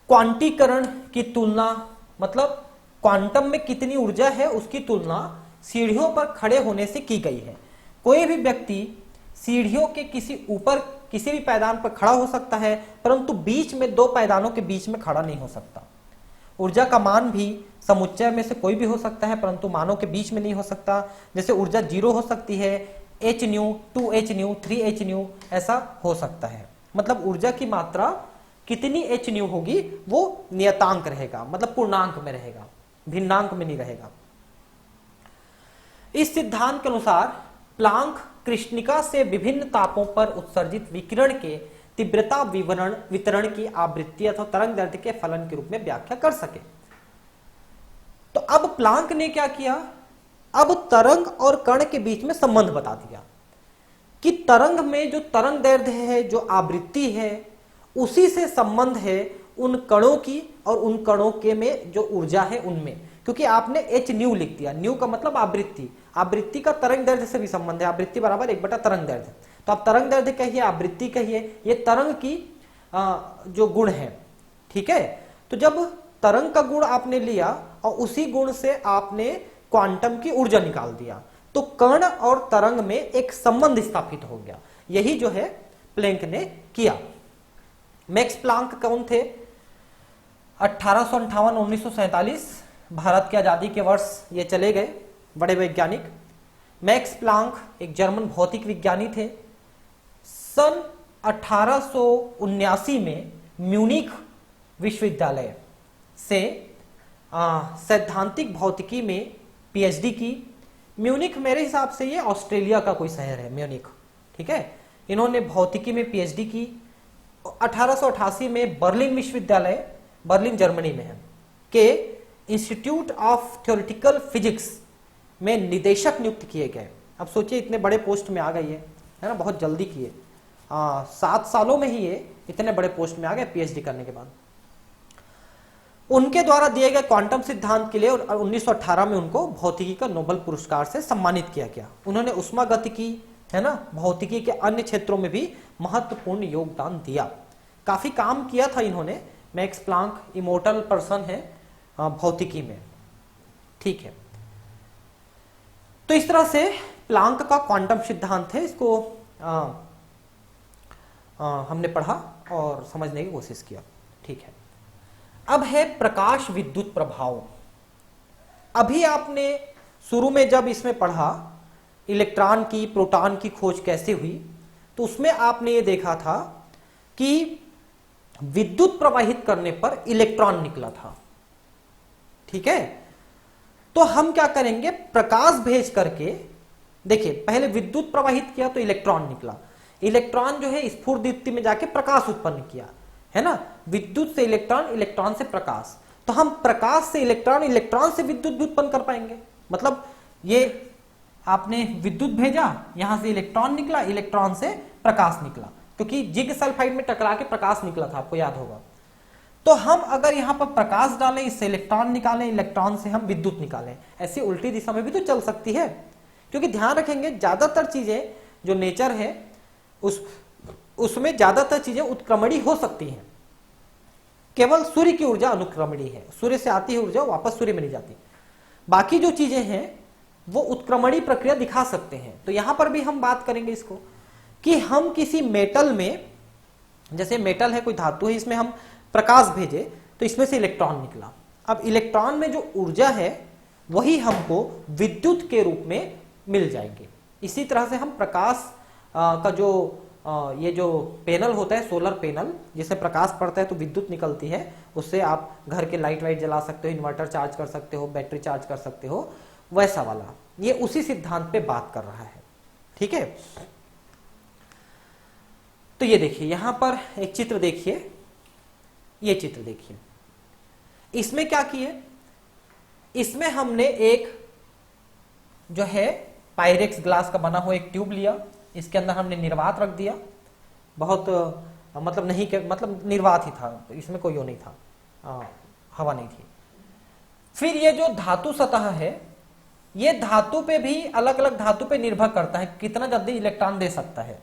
क्वांटीकरण की तुलना, मतलब क्वांटम में कितनी ऊर्जा है उसकी तुलना सीढ़ियों पर खड़े होने से की गई है। कोई भी व्यक्ति सीढ़ियों के किसी भी पायदान पर खड़ा हो सकता है, परंतु बीच में दो पायदानों के बीच में खड़ा नहीं हो सकता। ऊर्जा का मान भी समुच्चय में से कोई भी हो सकता है, परंतु मानों के बीच में नहीं हो सकता। जैसे ऊर्जा 0 हो सकती है, H new, 2H new, 3H new, ऐसा हो सकता है। मतलब ऊर्जा की मात्रा कितनी H न्यू होगी वो नियतांक रहेगा, मतलब पूर्णांक में रहेगा, भिन्नांक में नहीं रहेगा। इस सिद्धांत के अनुसार प्लांक कृष्णिका से विभिन्न तापों पर उत्सर्जित विकिरण के तीव्रता वितरण की आवृत्ति अथवा तरंग दैर्ध्य के फलन के रूप में व्याख्या कर सके। तो अब प्लांक ने क्या किया, अब तरंग और कण के बीच में संबंध बता दिया कि तरंग में जो तरंग दैर्ध्य है, जो आवृत्ति है, उसी से संबंध है उन कणों की और उन कणों के में जो ऊर्जा है उनमें। क्योंकि आपने H न्यू लिख दिया, न्यू का मतलब आवृत्ति, आवृत्ति का तरंग दैर्ध्य से भी संबंध है, आवृत्ति बराबर 1/, तरंग दैर्ध्य। तो आप तरंग दैर्ध्य कहिए, आवृत्ति कहिए, ये तरंग की जो गुण है। ठीक है, तो जब तरंग का गुण आपने लिया और उसी गुण से आपने क्वांटम की ऊर्जा निकाल दिया, तो कण और तरंग में एक संबंध स्थापित हो गया। यही जो है प्लैंक ने किया। मैक्स प्लांक कौन थे? 1858-1947 भारत की आजादी के वर्ष ये चले गए, बड़े वैज्ञानिक। मैक्स प्लांक एक जर्मन भौतिक विज्ञानी थे। सन 1879 में म्यूनिख विश्वविद्यालय से सैद्धांतिक भौतिकी में पीएचडी की। म्यूनिख मेरे हिसाब से ये ऑस्ट्रेलिया का कोई शहर है, म्यूनिख। ठीक है, इन्होंने भौतिकी में पीएचडी की। 1888 में बर्लिन विश्वविद्यालय, बर्लिन जर्मनी में है, के इंस्टीट्यूट ऑफ थ्योरेटिकल फिजिक्स में निदेशक नियुक्त किए गए। अब सोचिए इतने बड़े पोस्ट में आ गए ये, है ना, बहुत जल्दी किए। 7 सालों में ही ये इतने बड़े पोस्ट में आ गए पीएचडी करने के बाद। उनके द्वारा दिए गए क्वांटम सिद्धांत के लिए 1918 में उनको भौतिकी का नोबेल पुरस्कार से सम्मानित किया गया। उन्होंने उष्मागतिकी, है ना, भौतिकी के अन्य क्षेत्रों में भी महत्वपूर्ण योगदान दिया, काफी काम किया था इन्होंने। मैक्स प्लांक इमोर्टल पर्सन है भौतिकी में। ठीक है, तो इस तरह से प्लांक का क्वांटम सिद्धांत है, इसको हमने पढ़ा और समझने की कोशिश किया। ठीक है। अब है प्रकाश विद्युत प्रभाव। अभी आपने शुरू में जब इसमें पढ़ा इलेक्ट्रॉन की प्रोटॉन की खोज कैसे हुई, तो उसमें आपने ये देखा था कि विद्युत प्रवाहित करने पर इलेक्ट्रॉन निकला था। ठीक है, तो हम क्या करेंगे, प्रकाश भेज करके, देखिए पहले विद्युत प्रवाहित किया तो इलेक्ट्रॉन निकला, इलेक्ट्रॉन जो है स्फुरदीप्ति में जाके प्रकाश उत्पन्न किया, है ना, विद्युत से इलेक्ट्रॉन, इलेक्ट्रॉन से प्रकाश। तो हम प्रकाश से इलेक्ट्रॉन, इलेक्ट्रॉन से विद्युत भी उत्पन्न कर पाएंगे। मतलब ये आपने विद्युत भेजा, यहां से इलेक्ट्रॉन निकला, इलेक्ट्रॉन से प्रकाश निकला, क्योंकि जिंक सल्फाइड में टकरा के प्रकाश निकला था, आपको याद होगा। तो हम अगर यहां पर प्रकाश डालें, इससे इलेक्ट्रॉन निकालें, इलेक्ट्रॉन से हम विद्युत निकालें, ऐसी उल्टी दिशा में भी तो चल सकती है। क्योंकि ध्यान रखेंगे ज्यादातर चीजें जो नेचर है उसमें ज्यादातर चीजें उत्क्रमणी हो सकती हैं। केवल सूर्य की ऊर्जा अनुक्रमणी है, सूर्य से आती है ऊर्जा वापस सूर्य में नहीं जाती। बाकी जो चीजें हैं वो उत्क्रमणी प्रक्रिया दिखा सकते हैं। तो यहां पर भी हम बात करेंगे इसको कि हम किसी मेटल में, जैसे मेटल है, कोई धातु है, इसमें हम प्रकाश भेजे तो इसमें से इलेक्ट्रॉन निकला। अब इलेक्ट्रॉन में जो ऊर्जा है वही हमको विद्युत के रूप में मिल जाएंगे। इसी तरह से हम प्रकाश का जो ये जो पैनल होता है, सोलर पैनल, जिससे प्रकाश पड़ता है तो विद्युत निकलती है, उससे आप घर के लाइट वाइट जला सकते हो, इन्वर्टर चार्ज कर सकते हो, बैटरी चार्ज कर सकते हो, वैसा वाला। ये उसी सिद्धांत पे बात कर रहा है। ठीक है, तो ये देखिए यहां पर एक चित्र देखिए, ये चित्र देखिए, इसमें क्या किए, इसमें हमने एक जो है पायरेक्स ग्लास का बना हुआ एक ट्यूब लिया, इसके अंदर हमने निर्वात रख दिया, बहुत मतलब नहीं के मतलब निर्वात ही था, इसमें कोई वो नहीं था, हवा नहीं थी। फिर ये जो धातु सतह है, ये धातु पे भी, अलग अलग धातु पे निर्भर करता है कितना जल्दी इलेक्ट्रॉन दे सकता है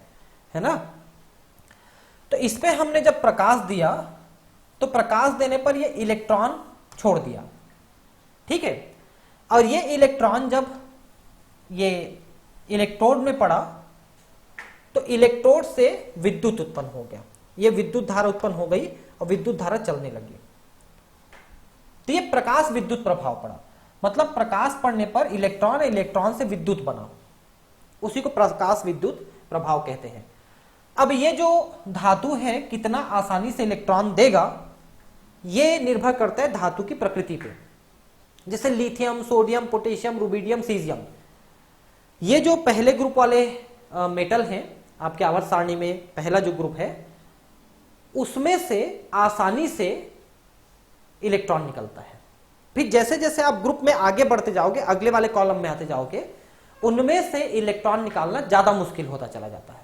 ना। तो इस पे हमने जब प्रकाश दिया तो प्रकाश देने पर ये इलेक्ट्रॉन छोड़ दिया। ठीक है, और ये इलेक्ट्रॉन जब ये इलेक्ट्रोड में पड़ा तो इलेक्ट्रोड से विद्युत उत्पन्न हो गया, ये विद्युत धारा उत्पन्न हो गई और विद्युत धारा चलने लगी। तो ये प्रकाश विद्युत प्रभाव पड़ा, मतलब प्रकाश पड़ने पर इलेक्ट्रॉन, इलेक्ट्रॉन से विद्युत बना, उसी को प्रकाश विद्युत प्रभाव कहते हैं। अब ये जो धातु है कितना आसानी से इलेक्ट्रॉन देगा, ये निर्भर करता है धातु की प्रकृति पे। जैसे lithium, sodium, potassium, rubidium, caesium, ये जो पहले ग्रुप वाले मेटल हैं आपके आवर्त सारणी में, पहला जो ग्रुप है उसमें से आसानी से इलेक्ट्रॉन निकलता है। फिर जैसे जैसे आप ग्रुप में आगे बढ़ते जाओगे, अगले वाले कॉलम में आते जाओगे, उनमें से इलेक्ट्रॉन निकालना ज्यादा मुश्किल होता चला जाता है।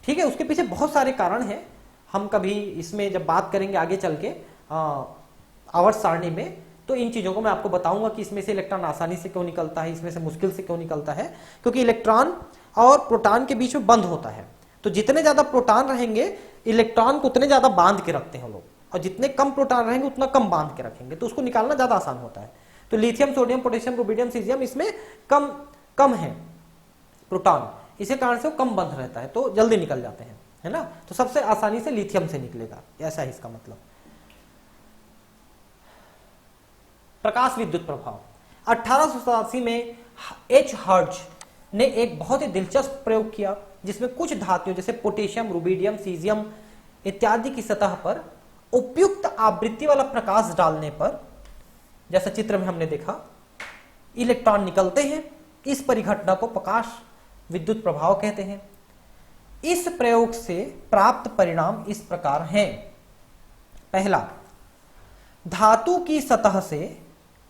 ठीक है, उसके पीछे बहुत सारे कारण हैं, हम कभी इसमें जब बात करेंगे आगे चल के आवर्त सारणी में, तो इन चीजों को मैं आपको बताऊंगा कि इसमें से इलेक्ट्रॉन आसानी से क्यों निकलता है, इसमें से मुश्किल से क्यों निकलता है। क्योंकि इलेक्ट्रॉन और प्रोटॉन के बीच में बंध होता है, तो जितने ज्यादा प्रोटॉन रहेंगे इलेक्ट्रॉन को उतने ज्यादा बांध के रखते हैं लोग, और जितने कम प्रोटॉन रहेंगे उतना कम बांध के रखेंगे, तो उसको निकालना ज्यादा आसान होता है। तो lithium, sodium, potassium, rubidium, caesium, इसमें कम कम है प्रोटॉन, इसी कारण से वो कम बंध रहता है, तो जल्दी निकल जाते हैं, है ना। तो सबसे आसानी से लिथियम से निकलेगा, ऐसा है इसका मतलब। प्रकाश विद्युत प्रभाव 1887 में एच हर्ट्ज ने एक बहुत ही दिलचस्प प्रयोग किया, जिसमें कुछ धातुओं जैसे पोटेशियम, रुबिडियम, सीजियम इत्यादि की सतह पर उपयुक्त आवृत्ति वाला प्रकाश डालने पर, जैसा चित्र में हमने देखा, इलेक्ट्रॉन निकलते हैं। इस परिघटना को प्रकाश विद्युत प्रभाव कहते हैं। इस प्रयोग से प्राप्त परिणाम इस प्रकार हैं। पहला, धातु की सतह से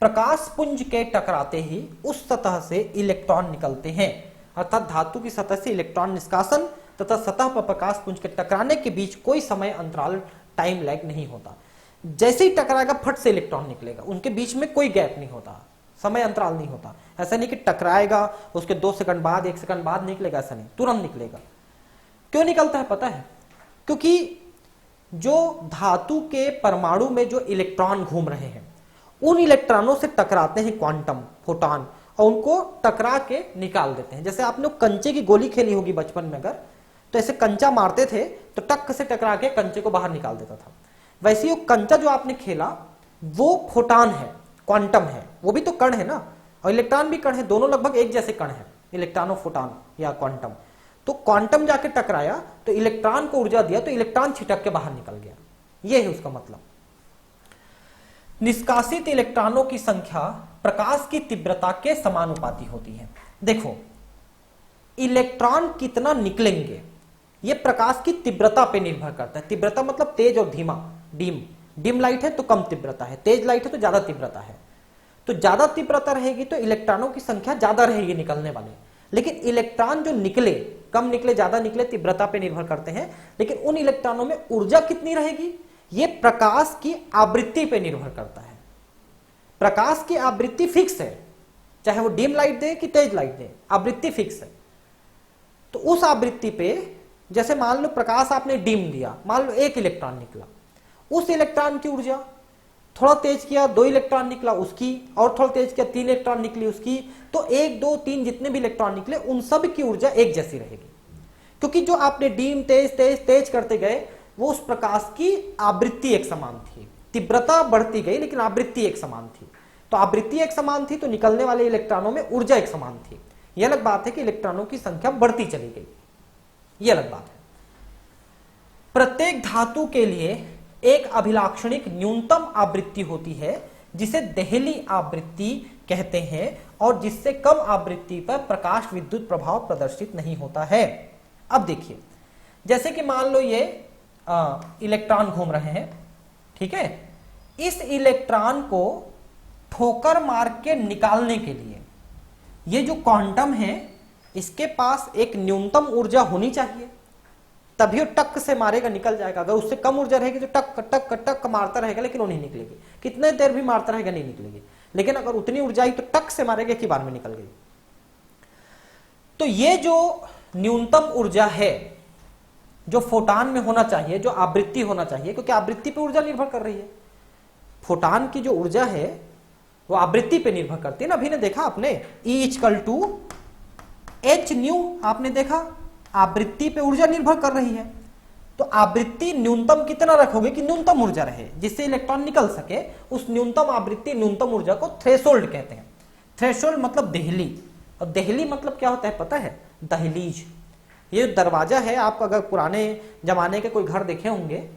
प्रकाश पुंज के टकराते ही उस सतह से इलेक्ट्रॉन निकलते हैं, अर्थात धातु की सतह से इलेक्ट्रॉन निष्कासन तथा सतह पर प्रकाश पुंज के टकराने के बीच कोई समय अंतराल, टाइम लैग नहीं होता। जैसे ही टकराएगा फट से इलेक्ट्रॉन निकलेगा, उनके बीच में कोई गैप नहीं होता, समय अंतराल नहीं होता। ऐसा नहीं कि टकराएगा उसके 2 सेकंड बाद, 1 सेकंड बाद निकलेगा, ऐसा नहीं, तुरंत निकलेगा। क्यों निकलता है पता है? क्योंकि जो धातु के परमाणु में जो इलेक्ट्रॉन घूम रहे हैं, उन इलेक्ट्रॉनों से टकराते हैं क्वांटम, फोटॉन, और उनको टकरा के निकाल देते हैं। जैसे आपने कंचे की गोली खेली होगी बचपन में, अगर तो ऐसे कंचा मारते थे तो टक से टकरा के कंचे को बाहर निकाल देता था। वैसे ही कंचा जो आपने खेला वो फोटान है, क्वांटम है, वो भी तो कण है ना, और इलेक्ट्रॉन भी कण है, दोनों लगभग एक जैसे कण है, इलेक्ट्रॉन और फोटान या क्वांटम। तो क्वांटम जाके टकराया तो इलेक्ट्रॉन को ऊर्जा दिया तो इलेक्ट्रॉन छिटक के बाहर निकल गया, ये है उसका मतलब। निष्कासित इलेक्ट्रॉनों की संख्या प्रकाश की तीव्रता के समानुपाती होती है। देखो, इलेक्ट्रॉन कितना निकलेंगे ये प्रकाश की तीव्रता पे निर्भर करता है। तीव्रता मतलब तेज और धीमा, डिम लाइट है तो कम तीव्रता है, तेज लाइट है तो ज्यादा तीव्रता है। तो ज्यादा तीव्रता रहेगी तो इलेक्ट्रॉनों की संख्या ज्यादा रहेगी निकलने वाले, लेकिन इलेक्ट्रॉन जो निकले, कम निकले ज्यादा निकले, तीव्रता पे निर्भर करते हैं। लेकिन उन इलेक्ट्रॉनों में ऊर्जा कितनी रहेगी ये प्रकाश की आवृत्ति पे निर्भर करता है। प्रकाश की आवृत्ति फिक्स है, चाहे वो डिम लाइट दे कि तेज लाइट दे, आवृत्ति फिक्स है। तो उस आवृत्ति पे, जैसे मान लो प्रकाश आपने डिम दिया, मान लो 1 इलेक्ट्रॉन निकला, उस इलेक्ट्रॉन की ऊर्जा थोड़ा तेज किया 2 इलेक्ट्रॉन निकला उसकी, और थोड़ा तेज किया 3 इलेक्ट्रॉन निकली उसकी, तो 1 2 3 जितने भी इलेक्ट्रॉन निकले उन सब की ऊर्जा एक जैसी रहेगी, क्योंकि जो आपने डिम तेज तेज तेज करते गए वो उस प्रकाश की आवृत्ति एक समान थी। तीव्रता बढ़ती गई लेकिन आवृत्ति एक समान थी। तो आवृत्ति एक समान थी तो निकलने वाले इलेक्ट्रॉनों में ऊर्जा एक समान थी। यह अलग बात है कि इलेक्ट्रॉनों की संख्या बढ़ती चली गई, यह अलग बात है। प्रत्येक धातु के लिए एक अभिलाक्षणिक न्यूनतम आवृत्ति होती है जिसे देहली आवृत्ति कहते हैं, और जिससे कम आवृत्ति पर प्रकाश विद्युत प्रभाव प्रदर्शित नहीं होता है। अब देखिए, जैसे कि मान लो ये इलेक्ट्रॉन घूम रहे हैं, ठीक है, इस इलेक्ट्रॉन को ठोकर मार के निकालने के लिए ये जो क्वांटम है इसके पास एक न्यूनतम ऊर्जा होनी चाहिए, तभी वो टक से मारेगा, निकल जाएगा। अगर उससे कम ऊर्जा रहेगी तो टक टक टक मारता रहेगा लेकिन वो नहीं निकलेगी, कितने देर भी मारता रहेगा नहीं निकलेगी। लेकिन अगर उतनी ऊर्जा आई तो टक से मारेगा कि बार में निकल गई। तो ये जो न्यूनतम ऊर्जा है जो फोटान में होना चाहिए, जो आवृत्ति होना चाहिए, क्योंकि आवृत्ति पे ऊर्जा निर्भर कर रही है, फोटान की जो ऊर्जा है वो आवृत्ति पे निर्भर करती है ना। अभी ने देखा आपने E=h/, आपने देखा आवृत्ति पे ऊर्जा निर्भर कर रही है। तो आवृत्ति न्यूनतम कितना रखोगे कि न्यूनतम ऊर्जा रहे जिससे इलेक्ट्रॉन निकल सके, उस न्यूनतम आवृत्ति न्यूनतम ऊर्जा को थ्रेशोल्ड कहते हैं। थ्रेशोल्ड मतलब देहली, और देहली मतलब क्या होता है पता है? दहलीज। ये दरवाजा है, आप अगर पुराने जमाने के कोई घर देखे होंगे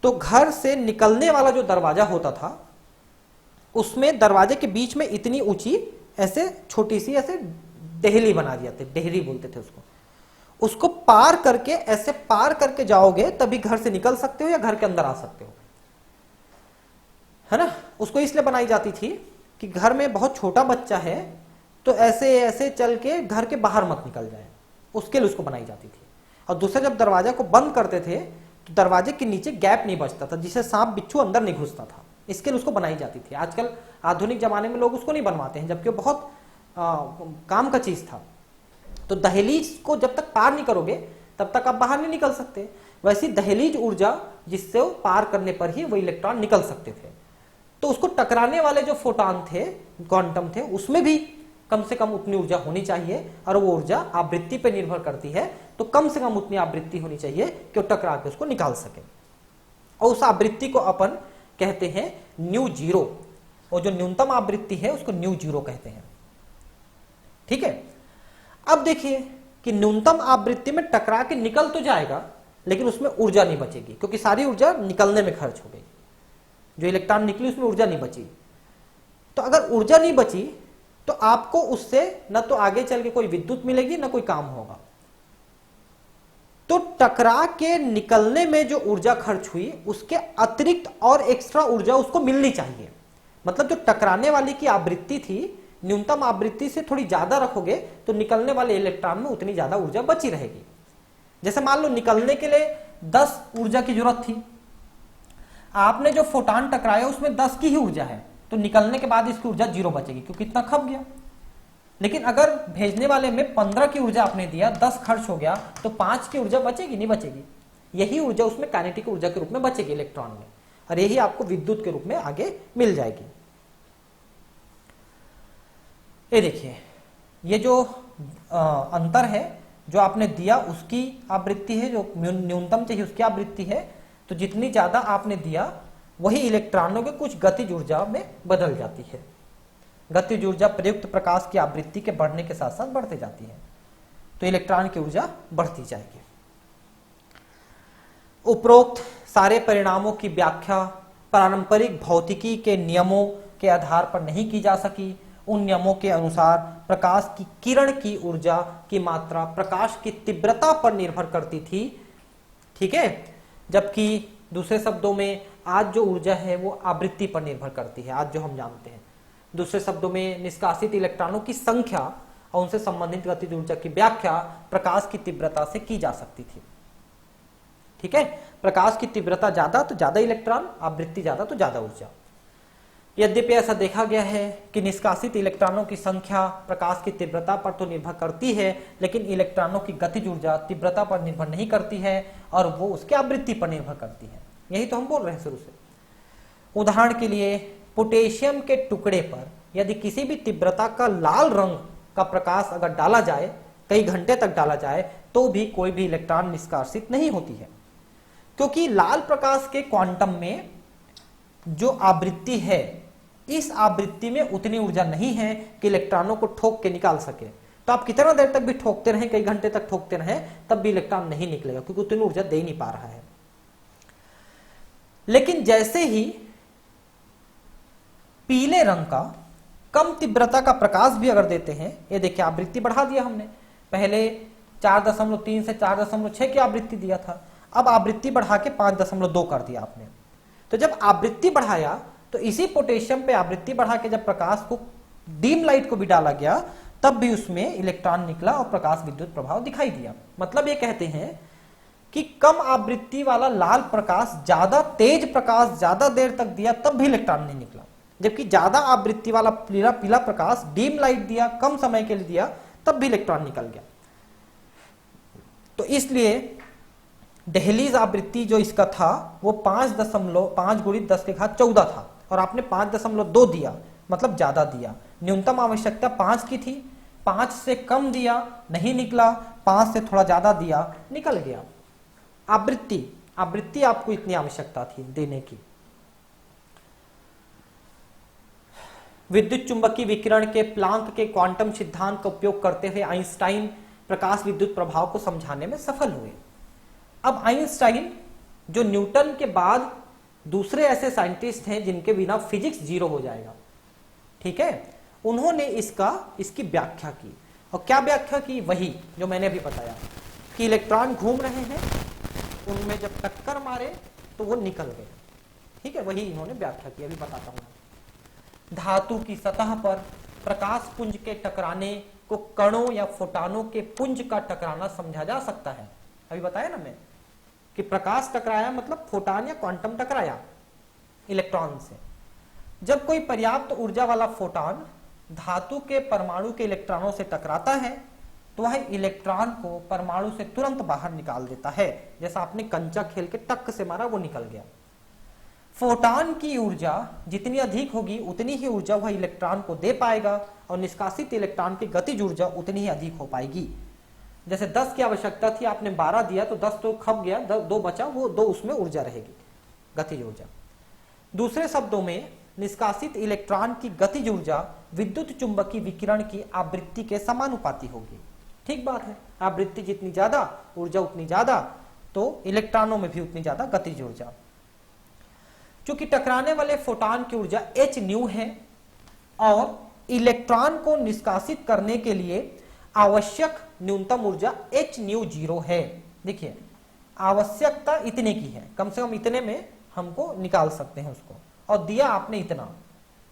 तो घर से निकलने वाला जो दरवाजा होता था उसमें दरवाजे के बीच में इतनी ऊंची ऐसे छोटी सी ऐसे देहली बना दिया थे, देहरी बोलते थे उसको। उसको पार करके, ऐसे पार करके जाओगे तभी घर से निकल सकते हो या घर के अंदर आ सकते हो, है ना। उसको इसलिए बनाई जाती थी कि घर में बहुत छोटा बच्चा है तो ऐसे ऐसे चल के घर के बाहर मत निकल जाए, उसके लिए उसको बनाई जाती थी। और दूसरा, जब दरवाजा को बंद करते थे तो दरवाजे के नीचे गैप नहीं बचता था जिससे सांप बिच्छू अंदर नहीं घुसता था, इसके लिए उसको बनाई जाती थी। आजकल आधुनिक जमाने में लोग उसको नहीं बनवाते हैं, जबकि वो बहुत काम का चीज था। तो दहलीज को जब तक पार नहीं करोगे तब तक आप बाहर नहीं निकल सकते। वैसी दहलीज ऊर्जा जिससे वो पार करने पर ही वो इलेक्ट्रॉन निकल सकते थे। तो उसको टकराने वाले जो फोटॉन थे, क्वांटम थे, उसमें भी कम से कम उतनी ऊर्जा होनी चाहिए, और वो ऊर्जा आवृत्ति पर निर्भर करती है। तो कम से कम उतनी आवृत्ति होनी चाहिए कि वो टकरा के उसको निकाल सके, और उस आवृत्ति को अपन कहते हैं ν0। और जो न्यूनतम आवृत्ति है उसको ν0 कहते हैं, ठीक है। अब देखिए कि न्यूनतम आवृत्ति में टकरा के निकल तो जाएगा लेकिन उसमें ऊर्जा नहीं बचेगी, क्योंकि सारी ऊर्जा निकलने में खर्च हो गई। जो इलेक्ट्रॉन निकली उसमें ऊर्जा नहीं बची। तो अगर ऊर्जा नहीं बची तो आपको उससे न तो आगे चल के कोई विद्युत मिलेगी न कोई काम होगा। तो टकरा के निकलने में जो ऊर्जा खर्च हुई उसके अतिरिक्त और एक्स्ट्रा ऊर्जा उसको मिलनी चाहिए। मतलब जो टकराने वाली की आवृत्ति थी, न्यूनतम आवृत्ति से थोड़ी ज्यादा रखोगे तो निकलने वाले इलेक्ट्रॉन में उतनी ज्यादा ऊर्जा बची रहेगी। जैसे मान लो निकलने के लिए 10 ऊर्जा की जरूरत थी, आपने जो फोटॉन टकराया उसमें 10 की ही ऊर्जा है, तो निकलने के बाद इसकी ऊर्जा 0 बचेगी क्योंकि इतना खप गया। लेकिन अगर भेजने वाले में 15 की ऊर्जा आपने दिया, 10 खर्च हो गया, तो 5 की ऊर्जा बचेगी नहीं बचेगी। यही ऊर्जा उसमें काइनेटिक ऊर्जा के रूप में बचेगी इलेक्ट्रॉन में, और यही आपको विद्युत के रूप में आगे मिल जाएगी। ये देखिए, ये जो अंतर है जो आपने दिया उसकी आवृत्ति है, जो न्यूनतम चाहिए उसकी आवृत्ति है, तो जितनी ज्यादा आपने दिया वही इलेक्ट्रॉनों के कुछ गतिज ऊर्जा में बदल जाती है। गतिज ऊर्जा प्रयुक्त प्रकाश की आवृत्ति के बढ़ने के साथ साथ बढ़ते जाती है, तो इलेक्ट्रॉन की ऊर्जा बढ़ती जाएगी। उपरोक्त सारे परिणामों की व्याख्या पारंपरिक भौतिकी के नियमों के आधार पर नहीं की जा सकी। उन नियमों के अनुसार प्रकाश की किरण की ऊर्जा की मात्रा प्रकाश की तीव्रता पर निर्भर करती थी, ठीक है, जबकि दूसरे शब्दों में आज जो ऊर्जा है वो आवृत्ति पर निर्भर करती है, आज जो हम जानते हैं। दूसरे शब्दों में निष्कासित इलेक्ट्रॉनों की संख्या और उनसे संबंधित गतिज ऊर्जा की व्याख्या प्रकाश की तीव्रता से की जा सकती थी, ठीक है। प्रकाश की तीव्रता ज्यादा तो ज्यादा इलेक्ट्रॉन, आवृत्ति ज्यादा तो ज्यादा ऊर्जा। यद्यपि ऐसा देखा गया है कि निष्कासित इलेक्ट्रॉनों की संख्या प्रकाश की तीव्रता पर तो निर्भर करती है, लेकिन इलेक्ट्रॉनों की गतिज ऊर्जा तीव्रता पर निर्भर नहीं करती है और वो उसके आवृत्ति पर निर्भर करती है। यही तो हम बोल रहे हैं शुरू से। उदाहरण के लिए पोटेशियम के टुकड़े पर यदि किसी भी तीव्रता का लाल रंग का प्रकाश अगर डाला जाए, कई घंटे तक डाला जाए, तो भी कोई भी इलेक्ट्रॉन निष्कासित नहीं होती है, क्योंकि लाल प्रकाश के क्वांटम में जो आवृत्ति है, इस आवृत्ति में उतनी ऊर्जा नहीं है कि इलेक्ट्रॉनों को ठोक के निकाल सके। तो आप कितना देर तक भी ठोकते रहें, कई घंटे तक ठोकते रहें, तब भी इलेक्ट्रॉन नहीं निकलेगा, क्योंकि उतनी ऊर्जा दे नहीं पा रहा है। लेकिन जैसे ही पीले रंग का कम तीव्रता का प्रकाश भी अगर देते हैं, ये देखिए आवृत्ति बढ़ा दिया हमने, पहले 4.3 से 4.6 की आवृत्ति दिया था, अब आवृत्ति बढ़ा के 5.2 कर दिया आपने। तो जब आवृत्ति बढ़ाया तो इसी पोटेशियम पे आवृत्ति बढ़ा के जब प्रकाश को डीम लाइट को भी डाला गया, तब भी उसमें इलेक्ट्रॉन निकला और प्रकाश विद्युत प्रभाव दिखाई दिया। मतलब ये कहते हैं कि कम आवृत्ति वाला लाल प्रकाश ज्यादा तेज प्रकाश ज्यादा देर तक दिया, तब भी इलेक्ट्रॉन नहीं निकला, जबकि ज्यादा आवृत्ति वाला पीला प्रकाश डीम लाइट दिया, कम समय के लिए दिया, तब भी इलेक्ट्रॉन निकल गया। तो इसलिए दहलीज आवृत्ति जो इसका था वो 5.5 था और आपने 5.2 दिया, मतलब ज्यादा दिया। न्यूनतम आवश्यकता 5 की थी, 5 से कम दिया नहीं निकला, 5 से थोड़ा ज्यादा दिया निकल गया। आवृत्ति आपको इतनी आवश्यकता थी देने की। विद्युत चुंबकीय विकिरण के प्लांक के क्वांटम सिद्धांत का उपयोग करते हुए आइंस्टाइन प्रकाश विद्युत प्रभाव को समझाने में सफल हुए। अब आइंस्टाइन जो न्यूटन के बाद दूसरे ऐसे साइंटिस्ट हैं जिनके बिना फिजिक्स जीरो हो जाएगा, ठीक है, उन्होंने इसकी व्याख्या की। और क्या व्याख्या की? वही जो मैंने अभी बताया कि इलेक्ट्रॉन घूम रहे हैं, उनमें जब टक्कर मारे तो वो निकल गए, ठीक है, वही इन्होंने व्याख्या की। अभी बताता हूं। धातु की सतह पर प्रकाश पुंज के टकराने को कणों या फोटानों के पुंज का टकराना समझा जा सकता है। अभी बताया ना मैं कि प्रकाश टकराया मतलब फोटान या क्वांटम टकराया इलेक्ट्रॉन से। जब कोई पर्याप्त ऊर्जा वाला फोटान धातु के परमाणु के इलेक्ट्रॉनों से टकराता है तो वह इलेक्ट्रॉन को परमाणु से तुरंत बाहर निकाल देता है। जैसा आपने कंचा खेल के टक से मारा, वो निकल गया। फोटान की ऊर्जा जितनी अधिक होगी उतनी ही ऊर्जा वह इलेक्ट्रॉन को दे पाएगा और निष्कासित इलेक्ट्रॉन की गतिज ऊर्जा उतनी ही अधिक हो पाएगी। जैसे 10 की आवश्यकता थी, आपने 12 दिया तो 10 तो खप गया, 2 बचा, वो 2 उसमें ऊर्जा रहेगी, गतिज ऊर्जा। दूसरे शब्दों में निष्कासित इलेक्ट्रॉन की गतिज ऊर्जा विद्युत चुंबकीय विकिरण की आवृत्ति के समानुपाती होगी। ठीक बात है, आवृत्ति जितनी ज्यादा ऊर्जा उतनी ज्यादा, तो इलेक्ट्रॉनों में भी उतनी ज्यादा गतिज ऊर्जा। चूंकि टकराने वाले फोटॉन की ऊर्जा h न्यू है और इलेक्ट्रॉन को निष्कासित करने के लिए आवश्यक न्यूनतम ऊर्जा h न्यू 0 है। देखिए आवश्यकता इतने की है, कम से कम इतने में हमको निकाल सकते हैं उसको, और दिया आपने इतना,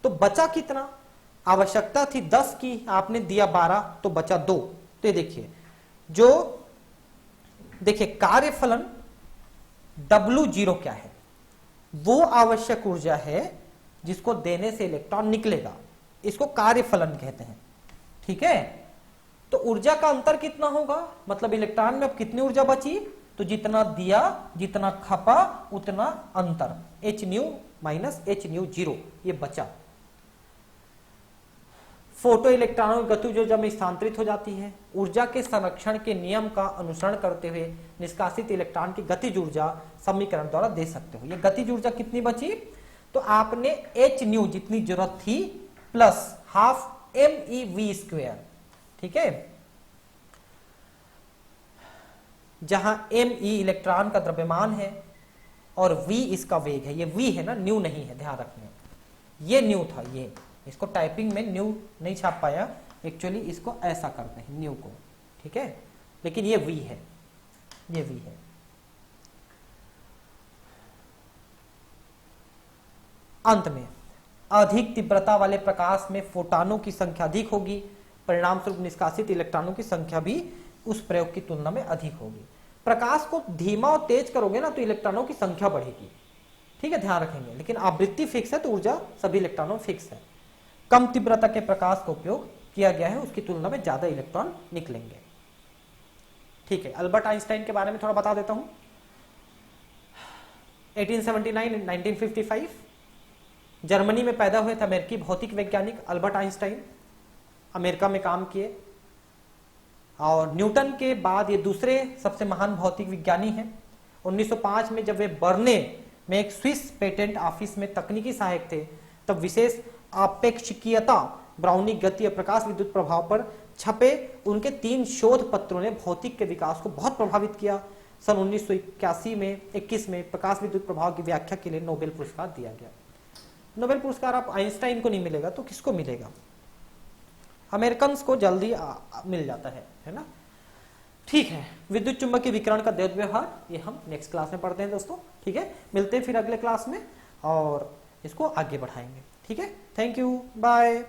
तो बचा कितना? आवश्यकता थी 10 की, आपने दिया 12 तो बचा 2। तो देखिए देखिए कार्यफलन W0 क्या है? वो आवश्यक ऊर्जा है जिसको देने से इलेक्ट्रॉन निकलेगा, इसको कार्यफलन कहते हैं, ठीक है। तो ऊर्जा का अंतर कितना होगा? मतलब इलेक्ट्रॉन में अब कितनी ऊर्जा बची? तो जितना दिया, जितना खपा, उतना अंतर, h new minus h new 0, ये बचा। फोटो इलेक्ट्रॉनों की गतिज ऊर्जा में स्थानांतरित हो जाती है। ऊर्जा के संरक्षण के नियम का अनुसरण करते हुए निष्कासित इलेक्ट्रॉन की गतिज ऊर्जा समीकरण द्वारा दे सकते हो। ये गतिज ऊर्जा कितनी बची, तो आपने एच न्यू जितनी जरूरत थी plus half M E V square, ठीक है, जहां एम ई इलेक्ट्रॉन का द्रव्यमान है और v इसका वेग है। ये v है ना, न्यू नहीं है, ध्यान रखना। ये न्यू था, ये इसको टाइपिंग में न्यू नहीं छाप पाया, एक्चुअली इसको ऐसा करते हैं न्यू को, ठीक है, लेकिन ये v है, ये v है। अंत में अधिक तीव्रता वाले प्रकाश में फोटॉनों की संख्या अधिक होगी, परिणाम स्वरूप निष्कासित इलेक्ट्रॉनों की संख्या भी उस प्रयोग की तुलना में अधिक होगी। प्रकाश को धीमा और तेज करोगे ना तो इलेक्ट्रॉनों की संख्या बढ़ेगी, ठीक है, ध्यान रखेंगे, लेकिन आवृत्ति फिक्स है तो ऊर्जा सभी इलेक्ट्रॉनों फिक्स है। कम तीव्रता के प्रकाश का उपयोग किया गया है, उसकी तुलना में ज्यादा इलेक्ट्रॉन निकलेंगे, ठीक है। अल्बर्ट आइंस्टाइन के बारे में थोड़ा बता देता हूं। 1879 1955 जर्मनी में पैदा हुए थे अमेरिकी भौतिक वैज्ञानिक अल्बर्ट आइंस्टाइन, अमेरिका में काम किए और न्यूटन के बाद ये दूसरे सबसे महान भौतिक विज्ञानी हैं। 1905 में जब वे बर्ने में एक स्विस पेटेंट ऑफिस में तकनीकी सहायक थे, तब विशेष आपेक्षिकीयता, ब्राउनिक गति और प्रकाश विद्युत प्रभाव पर छपे उनके 3 शोध पत्रों ने भौतिक के विकास को बहुत प्रभावित किया। सन 1921 में प्रकाश विद्युत प्रभाव की व्याख्या के लिए नोबेल पुरस्कार दिया गया। नोबेल पुरस्कार आप आइंस्टाइन को नहीं मिलेगा तो किसको मिलेगा, अमेरिकन को जल्दी मिल जाता है ना, ठीक है। विद्युत चुंबकीय विकिरण का द्वैत व्यवहार ये हम नेक्स्ट क्लास में पढ़ते हैं दोस्तों, ठीक है। मिलते हैं फिर अगले क्लास में और इसको आगे बढ़ाएंगे, ठीक है। Thank you, bye.